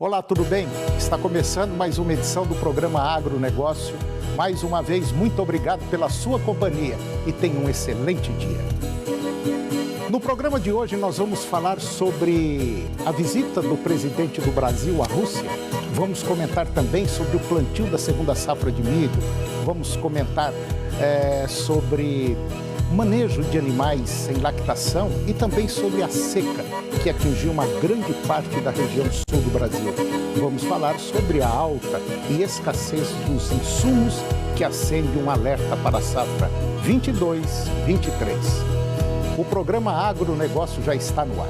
Olá, tudo bem? Está começando mais uma edição do programa Agronegócio. Mais uma vez, muito obrigado pela sua companhia e tenha um excelente dia. No programa de hoje, nós vamos falar sobre a visita do presidente do Brasil à Rússia. Vamos comentar também sobre o plantio da segunda safra de milho. Vamos comentar sobre manejo de animais em lactação e também sobre a seca, que atingiu uma grande parte da região sul do Brasil. Vamos falar sobre a alta e escassez dos insumos que acende um alerta para a safra 22-23. O programa Agronegócio já está no ar.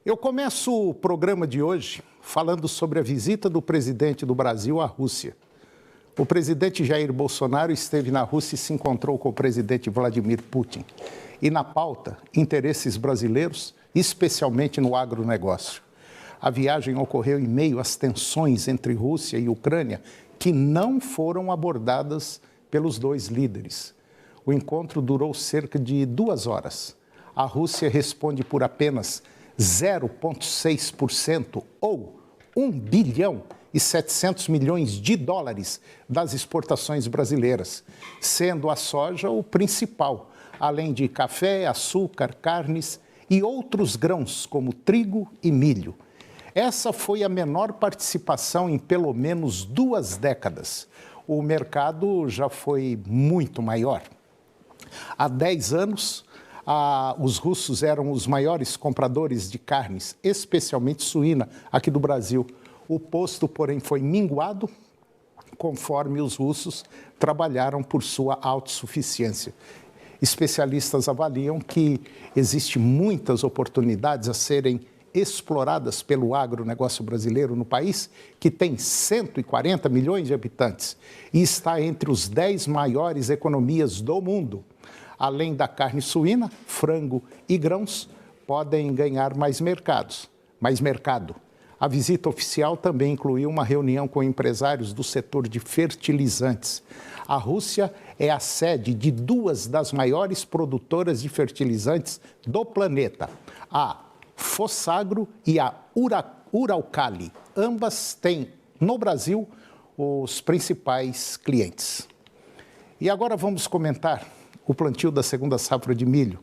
Eu começo o programa de hoje falando sobre a visita do presidente do Brasil à Rússia. O presidente Jair Bolsonaro esteve na Rússia e se encontrou com o presidente Vladimir Putin. E na pauta, interesses brasileiros, especialmente no agronegócio. A viagem ocorreu em meio às tensões entre Rússia e Ucrânia, que não foram abordadas pelos dois líderes. O encontro durou cerca de 2 horas. A Rússia responde por apenas 0,6% ou 1 bilhão e 700 milhões de dólares das exportações brasileiras, sendo a soja o principal, além de café, açúcar, carnes e outros grãos como trigo e milho. Essa foi a menor participação em pelo menos 2 décadas. O mercado já foi muito maior. Há 10 anos, os russos eram os maiores compradores de carnes, especialmente suína, aqui do Brasil. O posto, porém, foi minguado conforme os russos trabalharam por sua autossuficiência. Especialistas avaliam que existem muitas oportunidades a serem exploradas pelo agronegócio brasileiro no país, que tem 140 milhões de habitantes e está entre os 10 maiores economias do mundo. Além da carne suína, frango e grãos podem ganhar mais mercado. A visita oficial também incluiu uma reunião com empresários do setor de fertilizantes. A Rússia é a sede de 2 das maiores produtoras de fertilizantes do planeta, a Fossagro e a Uralkali. Ambas têm, no Brasil, os principais clientes. E agora vamos comentar o plantio da segunda safra de milho.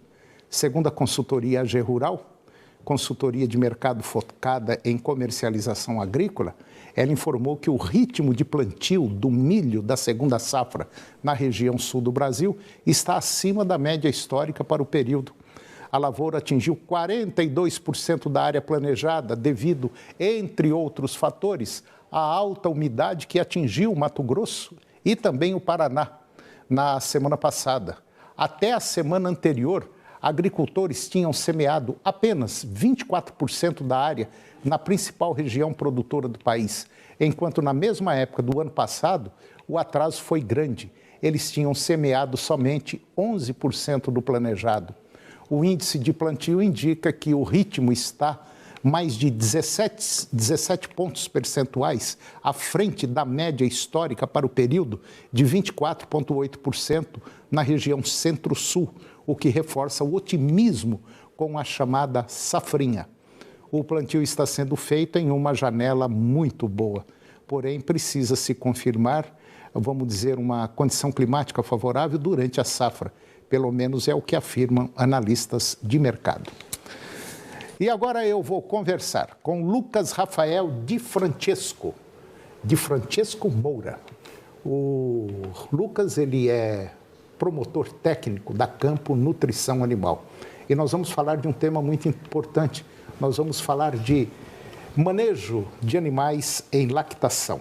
Segundo a consultoria AG Rural, consultoria de mercado focada em comercialização agrícola, ela informou que o ritmo de plantio do milho da segunda safra na região sul do Brasil está acima da média histórica para o período. A lavoura atingiu 42% da área planejada devido, entre outros fatores, à alta umidade que atingiu o Mato Grosso e também o Paraná na semana passada. Até a semana anterior, agricultores tinham semeado apenas 24% da área na principal região produtora do país, enquanto na mesma época do ano passado, o atraso foi grande. Eles tinham semeado somente 11% do planejado. O índice de plantio indica que o ritmo está mais de 17 pontos percentuais à frente da média histórica para o período de 24,8% na região centro-sul, o que reforça o otimismo com a chamada safrinha. O plantio está sendo feito em uma janela muito boa, porém precisa se confirmar, vamos dizer, uma condição climática favorável durante a safra. Pelo menos é o que afirmam analistas de mercado. E agora eu vou conversar com Lucas Rafael de Francesco Moura. O Lucas, ele é promotor técnico da Campo Nutrição Animal. E nós vamos falar de um tema muito importante. Nós vamos falar de manejo de animais em lactação.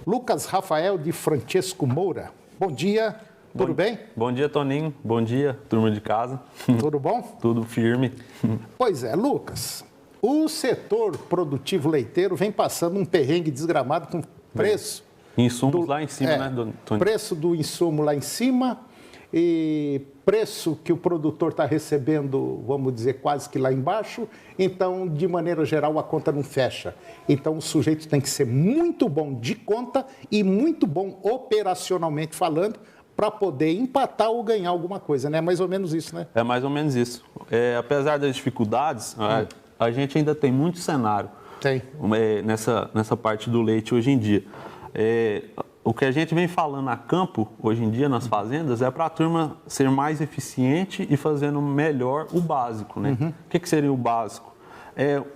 Lucas Rafael de Francesco Moura, bom dia. Tudo bem? Bom dia, Toninho. Bom dia, turma de casa. Tudo bom? Tudo firme. Pois é, Lucas, o setor produtivo leiteiro vem passando um perrengue desgramado com preço. Insumos lá em cima, né, Toninho? Preço do insumo lá em cima, e preço que o produtor está recebendo, vamos dizer, quase que lá embaixo, então, de maneira geral, a conta não fecha. Então, o sujeito tem que ser muito bom de conta e muito bom operacionalmente falando para poder empatar ou ganhar alguma coisa, né? É mais ou menos isso, né? É mais ou menos isso. Apesar das dificuldades, a gente ainda tem muito cenário nessa parte do leite hoje em dia. O que a gente vem falando a campo, hoje em dia, nas fazendas, é para a turma ser mais eficiente e fazendo melhor o básico, né? O que seria o básico?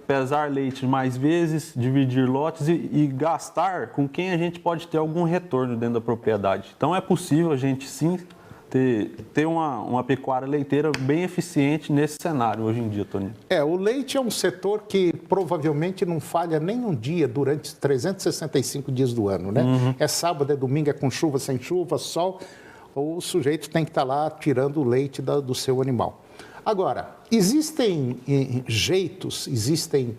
Pesar leite mais vezes, dividir lotes e gastar com quem a gente pode ter algum retorno dentro da propriedade. Então, é possível a gente, sim, ter uma pecuária leiteira bem eficiente nesse cenário hoje em dia, Toninho. O leite é um setor que provavelmente não falha nem um dia durante os 365 dias do ano, né? É sábado, é domingo, é com chuva, sem chuva, sol, o sujeito tem que estar lá tirando o leite do seu animal. Agora, existem jeitos, existem,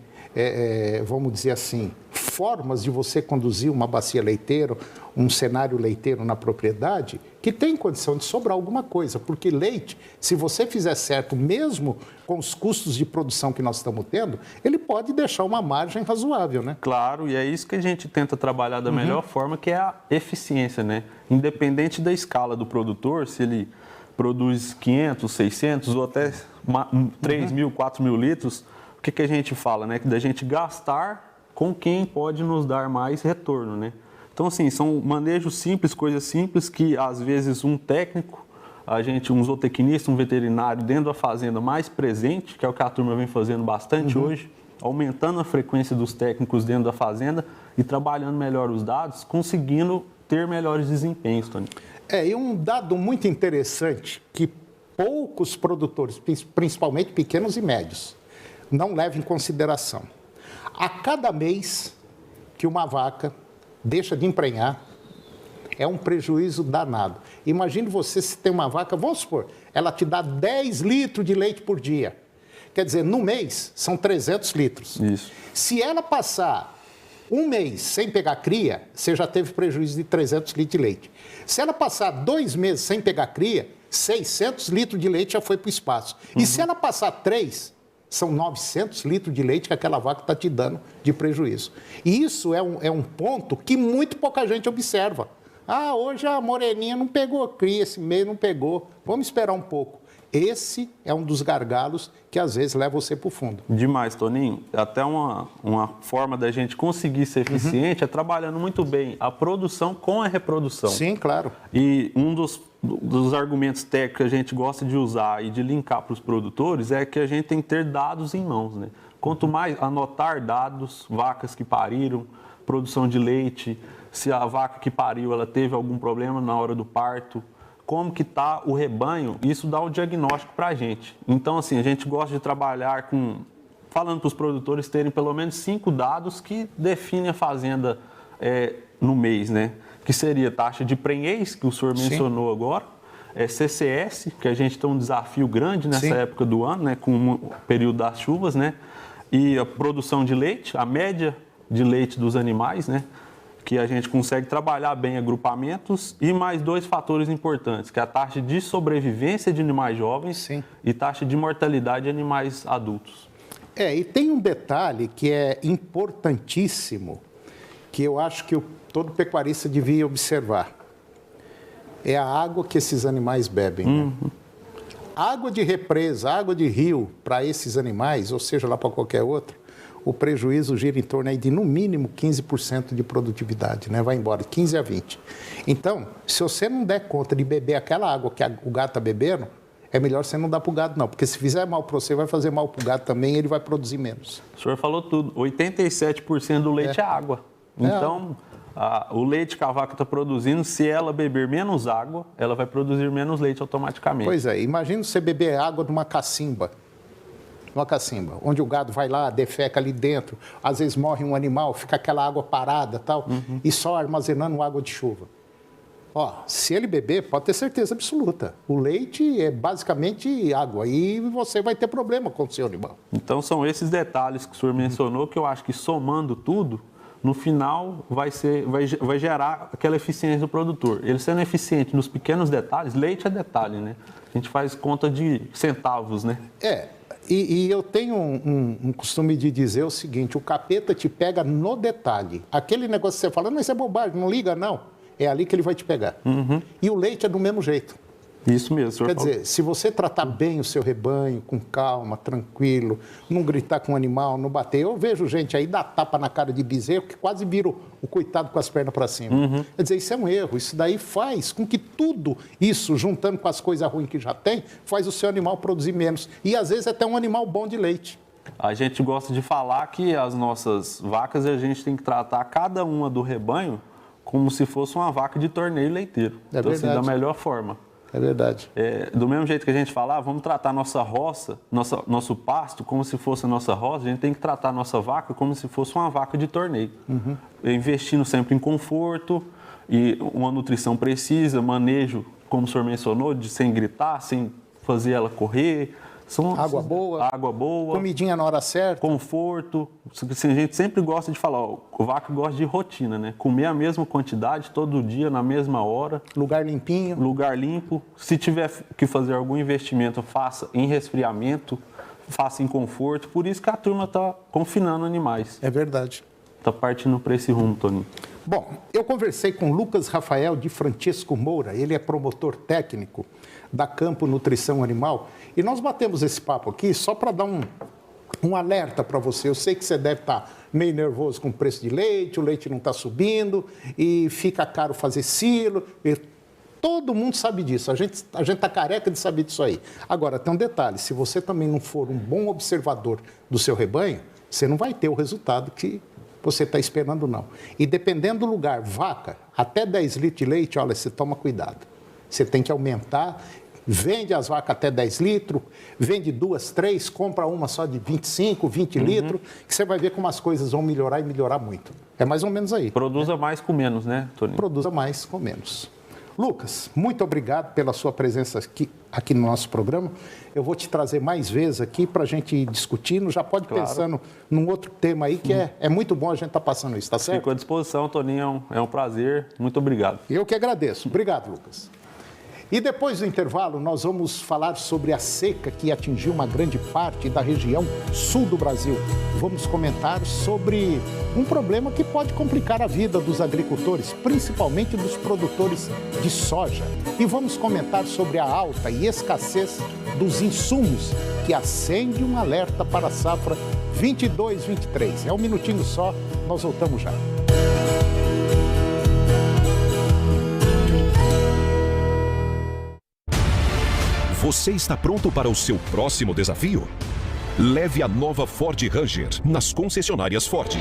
vamos dizer assim, formas de você conduzir uma bacia leiteira, um cenário leiteiro na propriedade, que tem condição de sobrar alguma coisa, porque leite, se você fizer certo, mesmo com os custos de produção que nós estamos tendo, ele pode deixar uma margem razoável, né? Claro, e é isso que a gente tenta trabalhar da melhor forma, que é a eficiência, né? Independente da escala do produtor, se ele produz 500, 600 ou até 3 mil, 4 mil litros, o que a gente fala, né? Que da gente gastar com quem pode nos dar mais retorno, né? Então, assim, são manejos simples, coisas simples que, às vezes, um técnico, um zootecnista, um veterinário dentro da fazenda mais presente, que é o que a turma vem fazendo bastante hoje, aumentando a frequência dos técnicos dentro da fazenda e trabalhando melhor os dados, conseguindo ter melhores desempenhos, Tony. E um dado muito interessante que poucos produtores, principalmente pequenos e médios, não levam em consideração. A cada mês que uma vaca deixa de emprenhar, é um prejuízo danado. Imagine você se tem uma vaca, vamos supor, ela te dá 10 litros de leite por dia. Quer dizer, no mês, são 300 litros. Isso. Se ela passar um mês sem pegar cria, você já teve prejuízo de 300 litros de leite. Se ela passar 2 meses sem pegar cria, 600 litros de leite já foi para o espaço. E se ela passar 3, são 900 litros de leite que aquela vaca está te dando de prejuízo. E isso é um ponto que muito pouca gente observa. Hoje a moreninha não pegou cria, esse mês não pegou. Vamos esperar um pouco. Esse é um dos gargalos que às vezes leva você para o fundo. Demais, Toninho. Até uma forma da gente conseguir ser eficiente é trabalhando muito bem a produção com a reprodução. Sim, claro. E um dos argumentos técnicos que a gente gosta de usar e de linkar para os produtores é que a gente tem que ter dados em mãos, né? Quanto mais anotar dados, vacas que pariram, produção de leite, se a vaca que pariu ela teve algum problema na hora do parto, como que está o rebanho, isso dá o diagnóstico para a gente. Então, assim, a gente gosta de trabalhar falando para os produtores terem pelo menos 5 dados que definem a fazenda no mês, né? Que seria taxa de prenhez, que o senhor mencionou agora, CCS, que a gente tem um desafio grande nessa época do ano, né? Com o período das chuvas, né? E a produção de leite, a média de leite dos animais, né? Que a gente consegue trabalhar bem agrupamentos e mais 2 fatores importantes, que é a taxa de sobrevivência de animais jovens e taxa de mortalidade de animais adultos. E tem um detalhe que é importantíssimo, que eu acho que todo pecuarista devia observar. É a água que esses animais bebem. Né? Água de represa, água de rio para esses animais, ou seja, lá para qualquer outro, o prejuízo gira em torno aí de, no mínimo, 15% de produtividade, né? Vai embora, 15 a 20%. Então, se você não der conta de beber aquela água que o gado está bebendo, é melhor você não dar para o gado, não. Porque se fizer mal para você, vai fazer mal para o gado também e ele vai produzir menos. O senhor falou tudo. 87% do leite é água. Então, o leite que a vaca está produzindo, se ela beber menos água, ela vai produzir menos leite automaticamente. Pois é. Imagina você beber água de uma cacimba. Onde o gado vai lá, defeca ali dentro, às vezes morre um animal, fica aquela água parada tal, e só armazenando água de chuva. Se ele beber, pode ter certeza absoluta, o leite é basicamente água e você vai ter problema com o seu animal. Então são esses detalhes que o senhor mencionou que eu acho que somando tudo no final vai gerar aquela eficiência do produtor. Ele sendo eficiente nos pequenos detalhes, leite é detalhe, né? A gente faz conta de centavos, né? E eu tenho um costume de dizer o seguinte, o capeta te pega no detalhe. Aquele negócio que você fala, não, isso é bobagem, não liga, não. É ali que ele vai te pegar. E o leite é do mesmo jeito. Isso mesmo, senhor. Quer dizer, se você tratar bem o seu rebanho, com calma, tranquilo, não gritar com o animal, não bater. Eu vejo gente aí dar tapa na cara de bezerro que quase vira o coitado com as pernas para cima. Quer dizer, isso é um erro. Isso daí faz com que tudo isso, juntando com as coisas ruins que já tem, faz o seu animal produzir menos. E às vezes até um animal bom de leite. A gente gosta de falar que as nossas vacas, a gente tem que tratar cada uma do rebanho como se fosse uma vaca de torneio leiteiro. Então, assim, da melhor forma. É verdade. Do mesmo jeito que a gente fala, vamos tratar nossa roça, nosso pasto como se fosse a nossa roça, a gente tem que tratar a nossa vaca como se fosse uma vaca de torneio. Investindo sempre em conforto e uma nutrição precisa, manejo, como o senhor mencionou, sem gritar, sem fazer ela correr. Água boa. Comidinha na hora certa. Conforto. Assim, a gente sempre gosta de falar, o vaca gosta de rotina, né? Comer a mesma quantidade todo dia, na mesma hora. Lugar limpinho. Lugar limpo. Se tiver que fazer algum investimento, faça em resfriamento, faça em conforto. Por isso que a turma está confinando animais. É verdade. Está partindo para esse rumo, Toninho. Bom, eu conversei com Lucas Rafael de Francesco Moura. Ele é promotor técnico da Campo Nutrição Animal. E nós batemos esse papo aqui só para dar um alerta para você. Eu sei que você deve estar meio nervoso com o preço de leite, o leite não está subindo e fica caro fazer silo. Todo mundo sabe disso, a gente está careca de saber disso aí. Agora, tem um detalhe, se você também não for um bom observador do seu rebanho, você não vai ter o resultado que você está esperando, não. E dependendo do lugar, vaca, até 10 litros de leite, olha, você toma cuidado. Você tem que aumentar. Vende as vacas até 10 litros, vende 2, 3, compra uma só de 25, 20 litros, que você vai ver como as coisas vão melhorar e melhorar muito. É mais ou menos aí. Produza mais com menos, né, Toninho? Produza mais com menos. Lucas, muito obrigado pela sua presença aqui no nosso programa. Eu vou te trazer mais vezes aqui para a gente ir discutindo. Já pode pensando num outro tema aí que é muito bom a gente estar passando isso, tá certo? Fico à disposição, Toninho. É um prazer. Muito obrigado. Eu que agradeço. Obrigado, Lucas. E depois do intervalo, nós vamos falar sobre a seca que atingiu uma grande parte da região sul do Brasil. Vamos comentar sobre um problema que pode complicar a vida dos agricultores, principalmente dos produtores de soja. E vamos comentar sobre a alta e escassez dos insumos que acende um alerta para a safra 22-23. É um minutinho só, nós voltamos já. Você está pronto para o seu próximo desafio? Leve a nova Ford Ranger nas concessionárias Ford.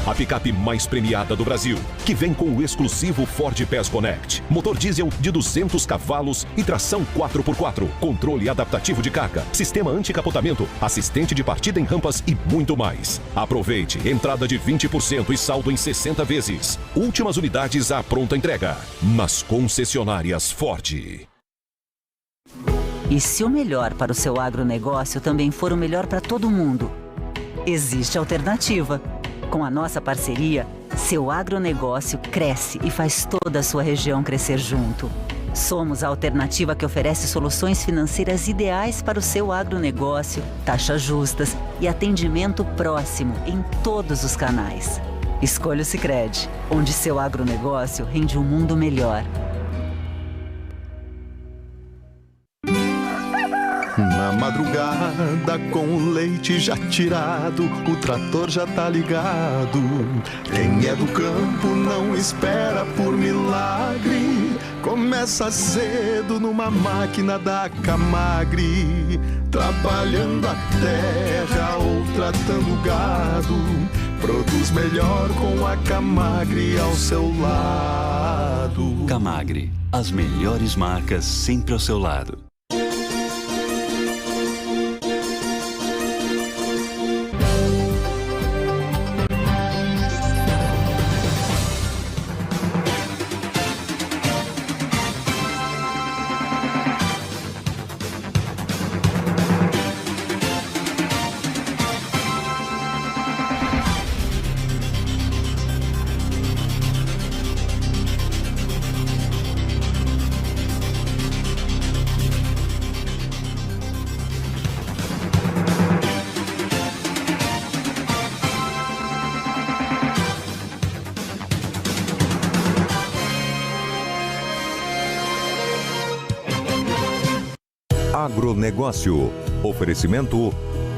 A picape mais premiada do Brasil, que vem com o exclusivo Ford Pass Connect. Motor diesel de 200 cavalos e tração 4x4. Controle adaptativo de carga, sistema anticapotamento, assistente de partida em rampas e muito mais. Aproveite, entrada de 20% e saldo em 60 vezes. Últimas unidades à pronta entrega. Nas concessionárias Ford. E se o melhor para o seu agronegócio também for o melhor para todo mundo? Existe alternativa. Com a nossa parceria, seu agronegócio cresce e faz toda a sua região crescer junto. Somos a alternativa que oferece soluções financeiras ideais para o seu agronegócio, taxas justas e atendimento próximo em todos os canais. Escolha o Sicredi, onde seu agronegócio rende um mundo melhor. Na madrugada, com o leite já tirado, o trator já tá ligado. Quem é do campo não espera por milagre. Começa cedo numa máquina da Camagre, trabalhando a terra ou tratando o gado. Produz melhor com a Camagre ao seu lado. Camagre, as melhores marcas sempre ao seu lado. Agronegócio. Oferecimento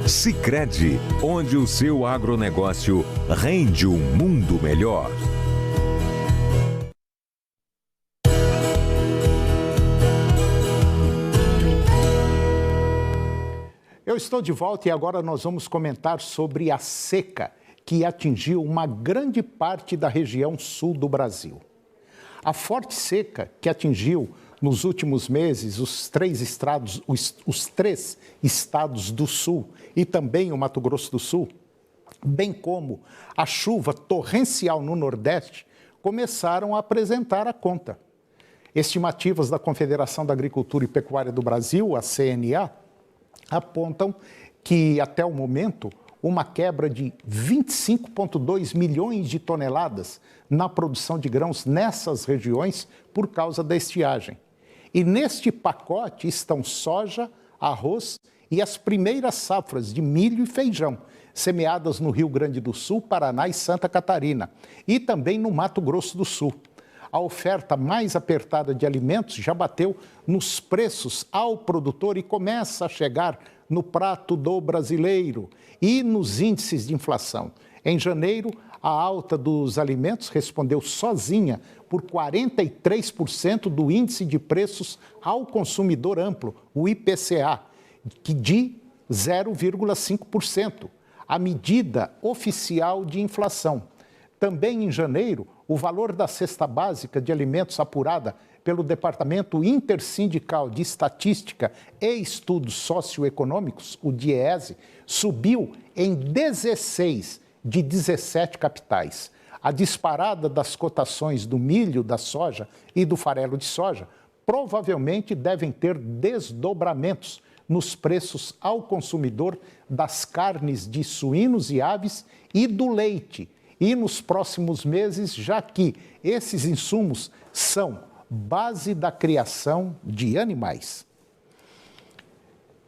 Sicredi, onde o seu agronegócio rende um mundo melhor. Eu estou de volta e agora nós vamos comentar sobre a seca que atingiu uma grande parte da região sul do Brasil. A forte seca que atingiu nos últimos meses os três estados do sul e também o Mato Grosso do Sul, bem como a chuva torrencial no Nordeste, começaram a apresentar a conta. Estimativas da Confederação da Agricultura e Pecuária do Brasil, a CNA, apontam que, até o momento, uma quebra de 25,2 milhões de toneladas na produção de grãos nessas regiões por causa da estiagem. E neste pacote estão soja, arroz e as primeiras safras de milho e feijão, semeadas no Rio Grande do Sul, Paraná e Santa Catarina, e também no Mato Grosso do Sul. A oferta mais apertada de alimentos já bateu nos preços ao produtor e começa a chegar no prato do brasileiro e nos índices de inflação. Em janeiro, a alta dos alimentos respondeu sozinha por 43% do índice de preços ao consumidor amplo, o IPCA, de 0,5%, a medida oficial de inflação. Também em janeiro, o valor da cesta básica de alimentos apurada pelo Departamento Intersindical de Estatística e Estudos Socioeconômicos, o DIEESE, subiu em 16 de 17 capitais. A disparada das cotações do milho, da soja e do farelo de soja provavelmente devem ter desdobramentos nos preços ao consumidor das carnes de suínos e aves e do leite, e nos próximos meses, já que esses insumos são base da criação de animais.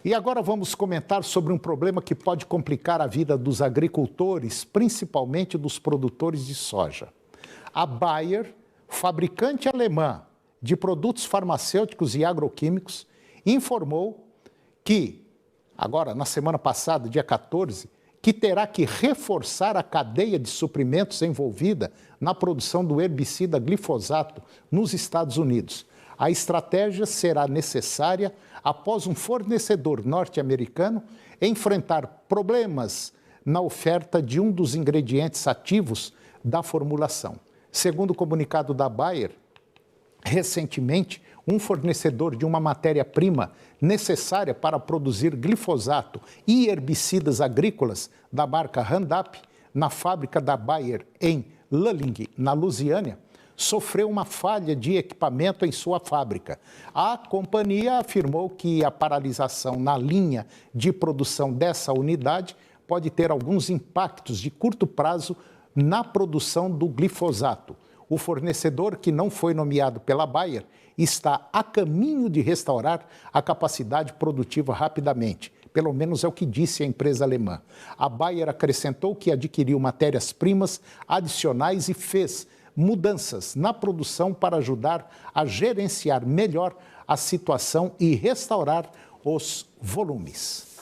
E agora vamos comentar sobre um problema que pode complicar a vida dos agricultores, principalmente dos produtores de soja. A Bayer, fabricante alemã de produtos farmacêuticos e agroquímicos, informou que, agora na semana passada, dia 14, que terá que reforçar a cadeia de suprimentos envolvida na produção do herbicida glifosato nos Estados Unidos. A estratégia será necessária após um fornecedor norte-americano enfrentar problemas na oferta de um dos ingredientes ativos da formulação. Segundo o comunicado da Bayer, recentemente, um fornecedor de uma matéria-prima necessária para produzir glifosato e herbicidas agrícolas da marca Roundup, na fábrica da Bayer em Luling, na Louisiana, sofreu uma falha de equipamento em sua fábrica. A companhia afirmou que a paralisação na linha de produção dessa unidade pode ter alguns impactos de curto prazo na produção do glifosato. O fornecedor, que não foi nomeado pela Bayer, está a caminho de restaurar a capacidade produtiva rapidamente. Pelo menos é o que disse a empresa alemã. A Bayer acrescentou que adquiriu matérias-primas adicionais e fez mudanças na produção para ajudar a gerenciar melhor a situação e restaurar os volumes.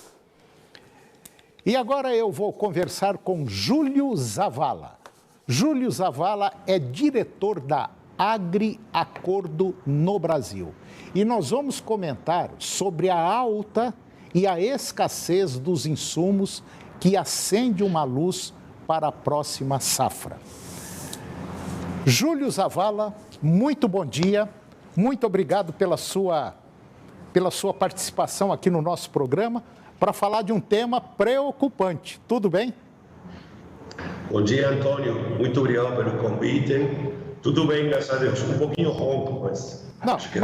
E agora eu vou conversar com Júlio Zavala. Júlio Zavala é diretor da AgriAcordo no Brasil. E nós vamos comentar sobre a alta e a escassez dos insumos que acende uma luz para a próxima safra. Júlio Zavala, muito bom dia. Muito obrigado pela sua participação aqui no nosso programa para falar de um tema preocupante. Tudo bem? Bom dia, Antônio. Muito obrigado pelo convite. Tudo bem, graças a Deus. Um pouquinho ronco, mas acho que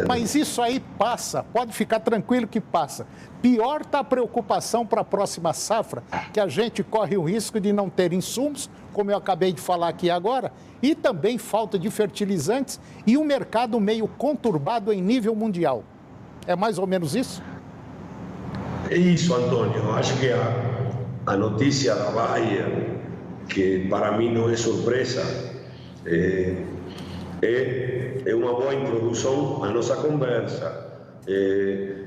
mas isso aí passa. Pode ficar tranquilo que passa. Pior está a preocupação para a próxima safra, que a gente corre o risco de não ter insumos, como eu acabei de falar aqui agora, e também falta de fertilizantes e um mercado meio conturbado em nível mundial. É mais ou menos isso? É isso, Antônio. Eu acho que a notícia da Bayer, que para mim não é surpresa, é uma boa introdução à nossa conversa.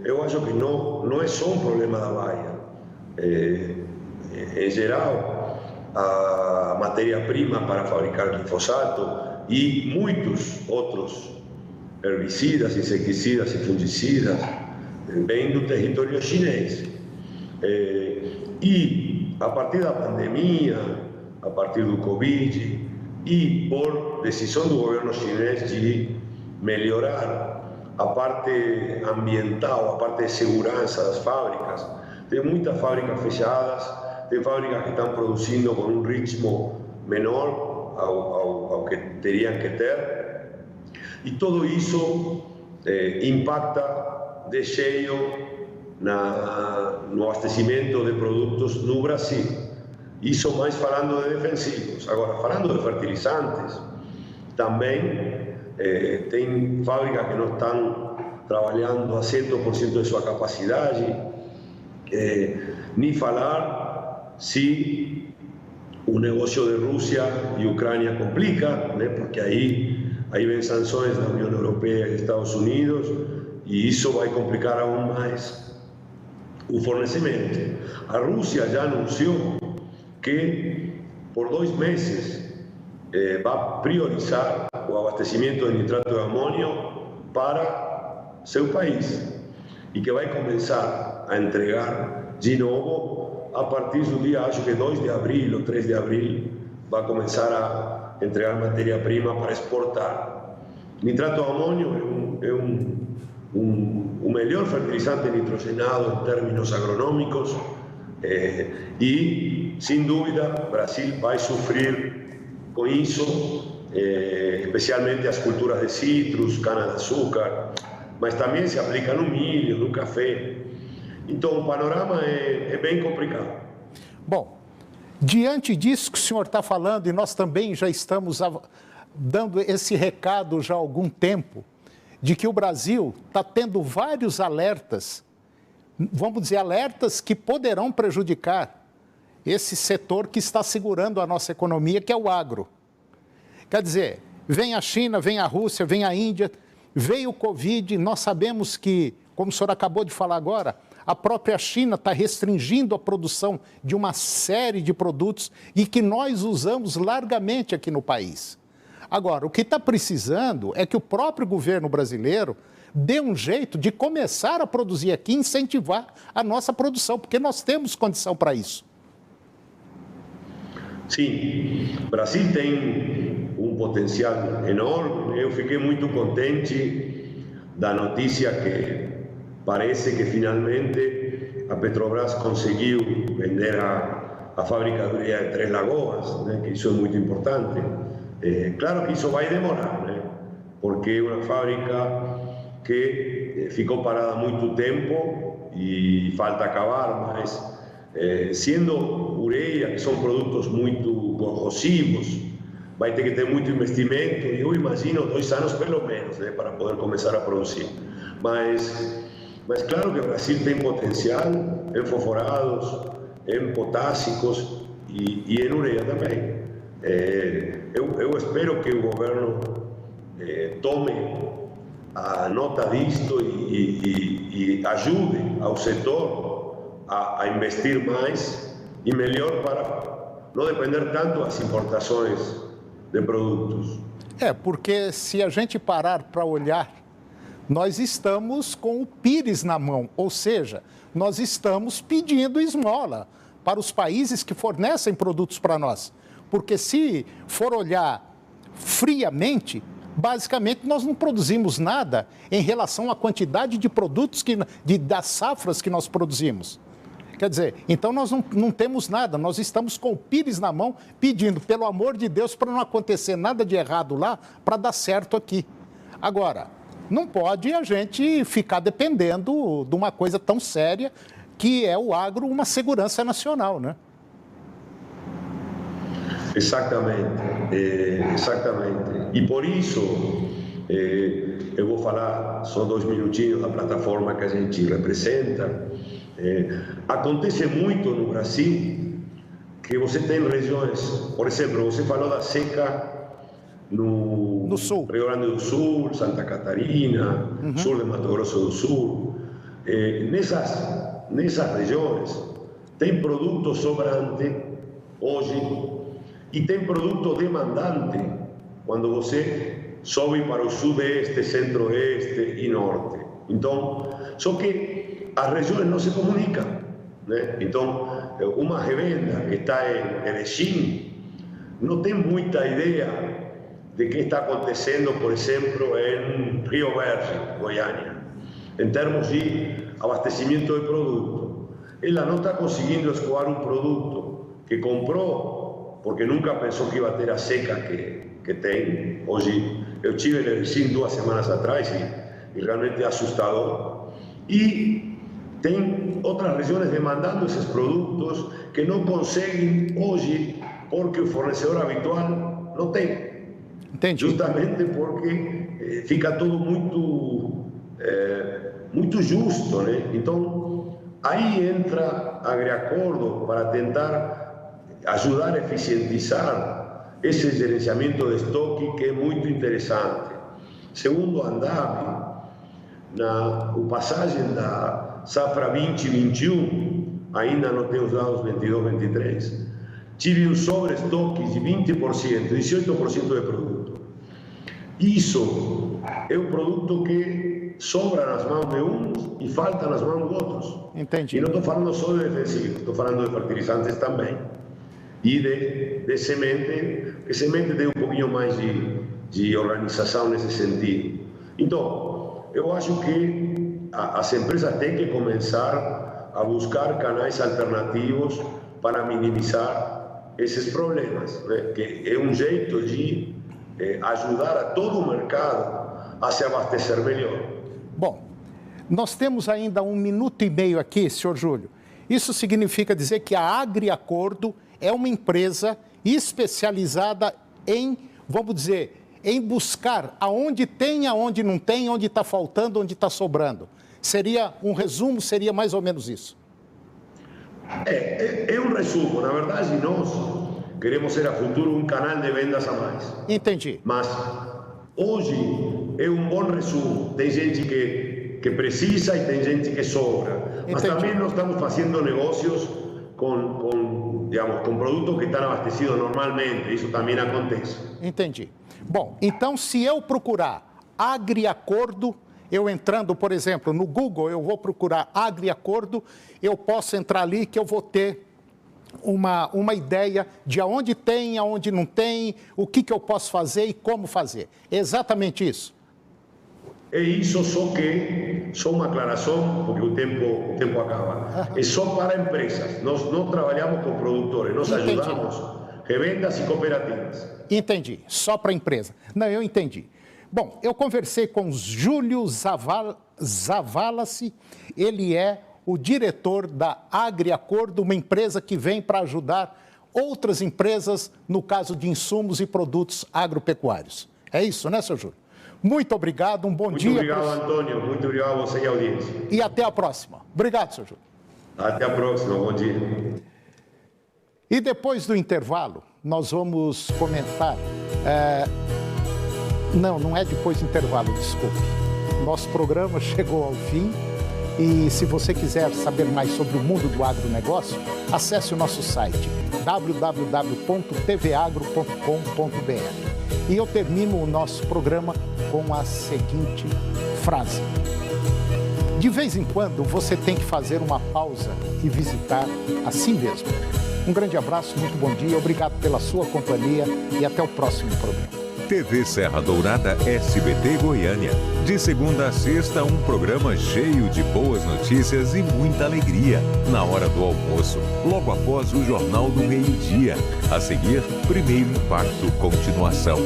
eu acho que não é só um problema da Bahia. Em geral, a matéria-prima para fabricar glifosato e muitos outros herbicidas, inseticidas e fungicidas vêm do território chinês. E a partir da pandemia, a partir do Covid e por decisão do governo chinês de melhorar a parte ambiental, a parte de segurança das fábricas, tem muitas fábricas fechadas, tem fábricas que estão produzindo com um ritmo menor ao que teriam que ter, e tudo isso impacta de cheio no abastecimento de produtos no Brasil. Isso mais falando de defensivos. Agora, falando de fertilizantes, também tem fábricas que não estão trabalhando a 100% de sua capacidade, nem falar se o negócio de Rússia e Ucrânia complica, né? Porque aí vem sanções da União Europeia e Estados Unidos e isso vai complicar ainda mais o fornecimento. A Rússia já anunciou que por 2 meses vai priorizar o abastecimento de nitrato de amônio para seu país e que vai começar a entregar de novo a partir do dia, acho que 2 de abril ou 3 de abril, vai começar a entregar matéria-prima para exportar. Nitrato de amônio é o melhor fertilizante nitrogenado em termos agronômicos e, sem dúvida, o Brasil vai sofrer com isso, especialmente as culturas de citros, cana-de-açúcar, mas também se aplica no milho, no café. Então, o panorama é bem complicado. Bom, diante disso que o senhor está falando, e nós também já estamos dando esse recado já há algum tempo, de que o Brasil está tendo vários alertas, vamos dizer, alertas que poderão prejudicar esse setor que está segurando a nossa economia, que é o agro. Quer dizer, vem a China, vem a Rússia, vem a Índia, veio o Covid, nós sabemos que, como o senhor acabou de falar agora, a própria China está restringindo a produção de uma série de produtos e que nós usamos largamente aqui no país. Agora, o que está precisando é que o próprio governo brasileiro dê um jeito de começar a produzir aqui, incentivar a nossa produção, porque nós temos condição para isso. Sim, o Brasil tem um potencial enorme. Eu fiquei muito contente da notícia que parece que finalmente a Petrobras conseguiu vender a fábrica de ureia de Três Lagoas, né, que isso é muito importante. Claro que isso vai demorar, né, porque é uma fábrica que ficou parada há muito tempo e falta acabar, mas sendo ureia, que são produtos muito corrosivos, vai ter que ter muito investimento, e eu imagino 2 anos pelo menos, né, para poder começar a produzir. Mas claro que o Brasil tem potencial em fosforados, em potássicos e em ureia também. Eu espero que o governo tome a nota disto e ajude ao setor a investir mais e melhor para não depender tanto das importações de produtos. Porque se a gente parar para olhar, nós estamos com o pires na mão, ou seja, nós estamos pedindo esmola para os países que fornecem produtos para nós. Porque se for olhar friamente, basicamente nós não produzimos nada em relação à quantidade de produtos, das safras que nós produzimos. Quer dizer, então nós não temos nada, nós estamos com o pires na mão pedindo, pelo amor de Deus, para não acontecer nada de errado lá, para dar certo aqui. Agora, não pode a gente ficar dependendo de uma coisa tão séria que é o agro, uma segurança nacional, né? Exatamente, exatamente. E por isso, eu vou falar só 2 minutinhos da plataforma que a gente representa. Acontece muito no Brasil que você tem regiões, por exemplo, você falou da seca no sul. Rio Grande do Sul, Santa Catarina, sul de Mato Grosso do Sul. Nessas regiões tem produto sobrante hoje e tem produto demandante quando você sobe para o sudeste, centro-oeste e norte. Então, só que as regiões não se comunicam, né? Então, uma revenda que está em Erechim não tem muita ideia de que está acontecendo, por exemplo, em Rio Verde, Goiânia, em termos de abastecimento de produto. Ela não está conseguindo escoar um produto que comprou, porque nunca pensou que ia ter a seca que tem. Hoje, eu estive em Erechim 2 semanas atrás e realmente é assustador. E tem outras regiões demandando esses produtos que não conseguem hoje, porque o fornecedor habitual não tem. Entendi. Justamente porque fica tudo muito justo, né? Então, aí entra a Agriacordo para tentar ajudar a eficientizar esse gerenciamento de estoque que é muito interessante. Segundo a Andab, o passagem da safra 2021, ainda não tem os dados 22-23, tive um sobreestoque de 20%, 18% de produto. Isso é um produto que sobra nas mãos de uns e falta nas mãos de outros. Entendi. E não estou falando só de defensivos, estou falando de fertilizantes também. E de semente, que semente tem um pouquinho mais de organização nesse sentido. Então, eu acho que as empresas têm que começar a buscar canais alternativos para minimizar esses problemas, né? Que é um jeito de ajudar a todo o mercado a se abastecer melhor. Bom, nós temos ainda 1 minuto e meio aqui, senhor Júlio. Isso significa dizer que a Agriacordo é uma empresa especializada em, vamos dizer, em buscar aonde tem, aonde não tem, onde está faltando, onde está sobrando. Seria um resumo, seria mais ou menos isso. É um resumo. Na verdade, nós queremos ser a futuro um canal de vendas a mais. Entendi. Mas hoje é um bom resumo. Tem gente que precisa e tem gente que sobra. Mas também nós estamos fazendo negócios com produtos que estão abastecidos normalmente. Isso também acontece. Entendi. Bom, então se eu procurar Agriacordo, eu entrando, por exemplo, no Google, eu vou procurar Agriacordo, eu posso entrar ali que eu vou ter uma ideia de aonde tem, aonde não tem, o que eu posso fazer e como fazer. É exatamente isso. É isso, só uma aclaração, porque o tempo acaba. É só para empresas. Nós não trabalhamos com produtores, nós ajudamos revendas e cooperativas. Entendi, só para empresa. Não, eu entendi. Bom, eu conversei com Júlio Zavalasi, ele é o diretor da Agriacordo, uma empresa que vem para ajudar outras empresas no caso de insumos e produtos agropecuários. É isso, né, seu Júlio? Muito obrigado, um bom dia. Muito obrigado, Antônio. Muito obrigado a você e a audiência. E até a próxima. Obrigado, seu Júlio. Até a próxima, bom dia. E depois do intervalo, nós vamos comentar... Não é depois do intervalo, desculpe. Nosso programa chegou ao fim e se você quiser saber mais sobre o mundo do agronegócio, acesse o nosso site www.tvagro.com.br. E eu termino o nosso programa com a seguinte frase. De vez em quando, você tem que fazer uma pausa e visitar a si mesmo. Um grande abraço, muito bom dia, obrigado pela sua companhia e até o próximo programa. TV Serra Dourada SBT Goiânia. De segunda a sexta, um programa cheio de boas notícias e muita alegria. Na hora do almoço, logo após o Jornal do Meio-Dia. A seguir, Primeiro Impacto, continuação.